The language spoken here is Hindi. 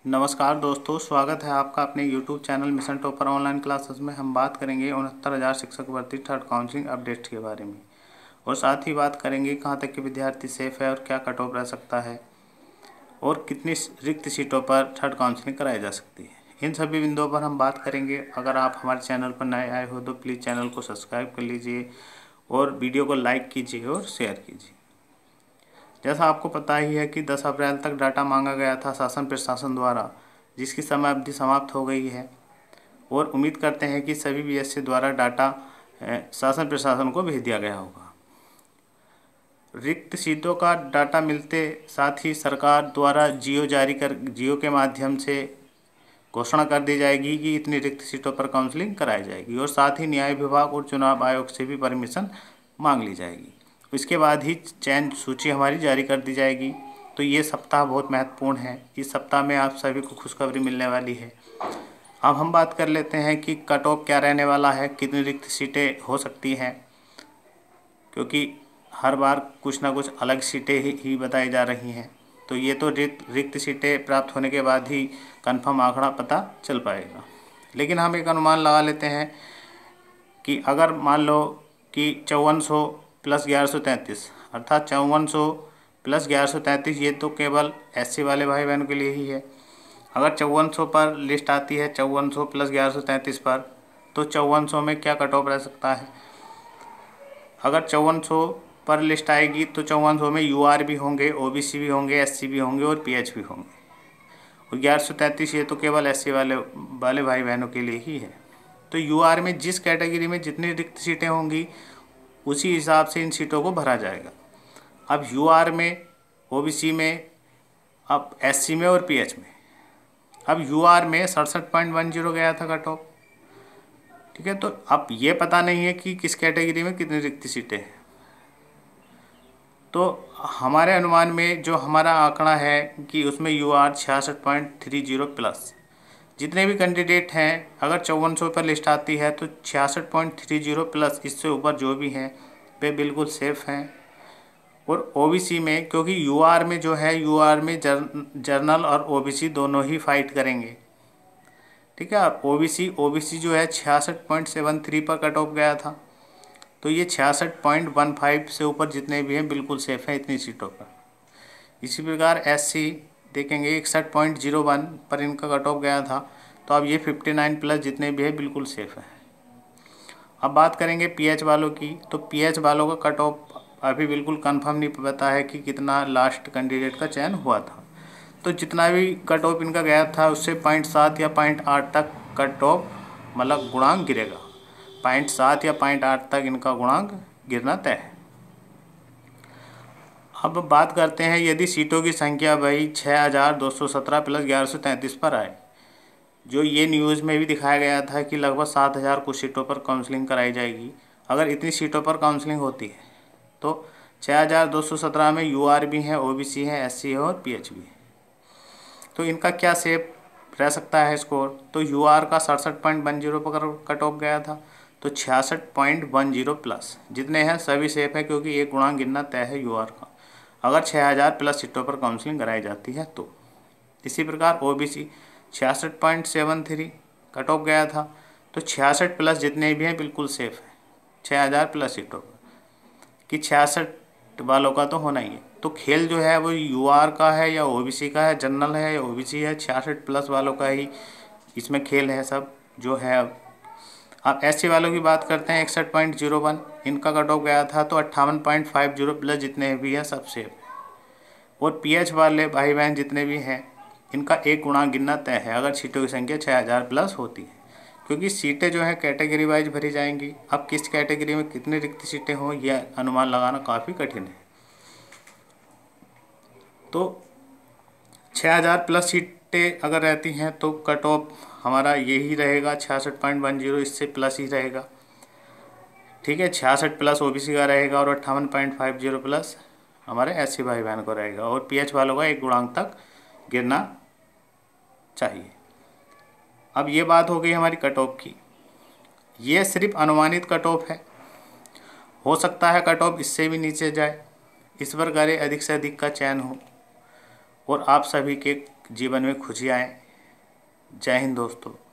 नमस्कार दोस्तों, स्वागत है आपका अपने YouTube channel mission topper online classes में। हम बात करेंगे 69,000 शिक्षक भर्ती थर्ड काउंसलिंग अपडेट के बारे में और साथ ही बात करेंगे कहां तक के विद्यार्थी सेफ है और क्या कट ऑफ रह सकता है और कितनी रिक्त सीटों पर थर्ड काउंसलिंग कराई जा सकती है। इन सभी बिंदुओं पर हम बात करेंगे। अगर आप हमारे चैनल पर नए आए हो तो प्लीज़ चैनल को सब्सक्राइब कर लीजिए और वीडियो को लाइक कीजिए और शेयर कीजिए। जैसा आपको पता ही है कि 10 अप्रैल तक डाटा मांगा गया था शासन प्रशासन द्वारा, जिसकी समय अवधि समाप्त हो गई है और उम्मीद करते हैं कि सभी बीएससी द्वारा डाटा शासन प्रशासन को भेज दिया गया होगा। रिक्त सीटों का डाटा मिलते साथ ही सरकार द्वारा जियो के माध्यम से घोषणा कर दी जाएगी कि इतनी रिक्त सीटों पर काउंसलिंग कराई जाएगी और साथ ही न्याय विभाग और चुनाव आयोग से भी परमिशन मांग ली जाएगी। इसके बाद ही चयन सूची हमारी जारी कर दी जाएगी। तो ये सप्ताह बहुत महत्वपूर्ण है। इस सप्ताह में आप सभी को खुशखबरी मिलने वाली है। अब हम बात कर लेते हैं कि कट ऑफ क्या रहने वाला है, कितनी रिक्त सीटें हो सकती हैं, क्योंकि हर बार कुछ ना कुछ अलग सीटें ही बताई जा रही हैं। तो ये तो रिक्त सीटें प्राप्त होने के बाद ही कंफर्म आंकड़ा पता चल पाएगा। लेकिन हम एक अनुमान लगा लेते हैं कि अगर मान लो कि 5400 प्लस 1133 अर्थात 5400 प्लस 1133 ये तो केवल एससी वाले भाई बहनों के लिए ही है। अगर 5400 पर लिस्ट आती है 5400 प्लस 1133 पर, तो 5400 में क्या कट ऑफ रह सकता है। अगर 5400 पर लिस्ट आएगी तो 5400 में यूआर भी होंगे, ओबीसी भी होंगे, एससी भी होंगे और पीएच भी होंगे। और 1133 ये तो केवल एससी वाले भाई बहनों के लिए ही है। तो यूआर में जिस कैटेगरी में जितनी रिक्त सीटें होंगी उसी हिसाब से इन सीटों को भरा जाएगा। अब यूआर में, ओबीसी में, अब एससी में और पीएच में। अब यूआर में 67.10 गया था कट ऑफ, ठीक है। तो अब ये पता नहीं है कि किस कैटेगरी में कितनी रिक्त सीटें हैं। तो हमारे अनुमान में जो हमारा आंकड़ा है कि उसमें यूआर 66.30 प्लस जितने भी कैंडिडेट हैं, अगर 5400 पर लिस्ट आती है तो 66.30 प्लस इससे ऊपर जो भी हैं वे बिल्कुल सेफ हैं। और ओबीसी में, क्योंकि यूआर में जो है, यूआर में जर्नल और ओबीसी दोनों ही फाइट करेंगे, ठीक है। और ओबीसी जो है 66.73 पर कट ऑफ गया था। तो ये 66.15 से ऊपर जितने भी हैं बिल्कुल सेफ हैं इतनी सीटों पर। इसी प्रकार एससी देखेंगे 61.01 पर इनका कट ऑफ गया था। तो अब ये 59 प्लस जितने भी है बिल्कुल सेफ है। अब बात करेंगे पीएच वालों की। तो पीएच वालों का कट ऑफ अभी बिल्कुल कंफर्म नहीं पता है कि कितना लास्ट कैंडिडेट का चयन हुआ था। तो जितना भी कट ऑफ इनका गया था उससे 0.7 या 0.8 तक कट ऑफ मतलब गुणांक गिरेगा। 0.7 या 0.8 तक इनका गुणांक गिरना तय है। अब बात करते हैं यदि सीटों की संख्या भाई 6217 प्लस 1133 पर आए, जो ये न्यूज़ में भी दिखाया गया था कि लगभग 7000 कुछ सीटों पर काउंसलिंग कराई जाएगी। अगर इतनी सीटों पर काउंसलिंग होती है तो 6217 में यूआर भी हैं, ओबीसी हैं, एससी है और पीएच भी है। तो इनका क्या सेफ रह सकता है स्कोर। तो यूआर का 67.10 पर कट ऑफ गया था। तो 66.10 प्लस जितने हैं सभी सेफ है, क्योंकि एक गुणांक गिनना तय है यूआर का अगर 6000 प्लस सीटों पर काउंसलिंग कराई जाती है तो। इसी प्रकार ओबीसी 66.73 कट ऑफ गया था। तो 66 प्लस जितने भी हैं बिल्कुल सेफ है 6000 प्लस सीटों पर, कि 66 वालों का तो होना ही है। तो खेल जो है वो यूआर का है या ओबीसी का है, जनरल है या ओबीसी है, 66 प्लस वालों का ही इसमें खेल है सब जो है। अब एससी वालों की बात करते हैं 61.01 इनका कट ऑफ गया था। तो 58.50 प्लस जितने भी हैं सब सेफ है। और पीएच वाले भाई बहन जितने भी हैं इनका एक गुणांक गिनना तय है अगर सीटों की संख्या 6000 प्लस होती है, क्योंकि सीटें जो हैं कैटेगरी वाइज भरी जाएंगी। अब किस कैटेगरी में कितनी रिक्त सीटें हों यह अनुमान लगाना काफ़ी कठिन है। तो 6000 प्लस सीटें अगर रहती हैं तो कट ऑफ हमारा यही रहेगा 66.10, इससे प्लस ही रहेगा, ठीक है। 66 प्लस ओबीसी का रहेगा और 58.50 प्लस हमारे एससी भाई बहन को रहेगा। और पीएच वालों का एक गुणांक तक गिरना चाहिए। अब ये बात हो गई हमारी कट ऑफ की। ये सिर्फ अनुमानित कट ऑफ है, हो सकता है कट ऑफ इससे भी नीचे जाए। इस प्रकार अधिक से अधिक का चयन हो और आप सभी के जीवन में खुशी आए। जय हिंद दोस्तों।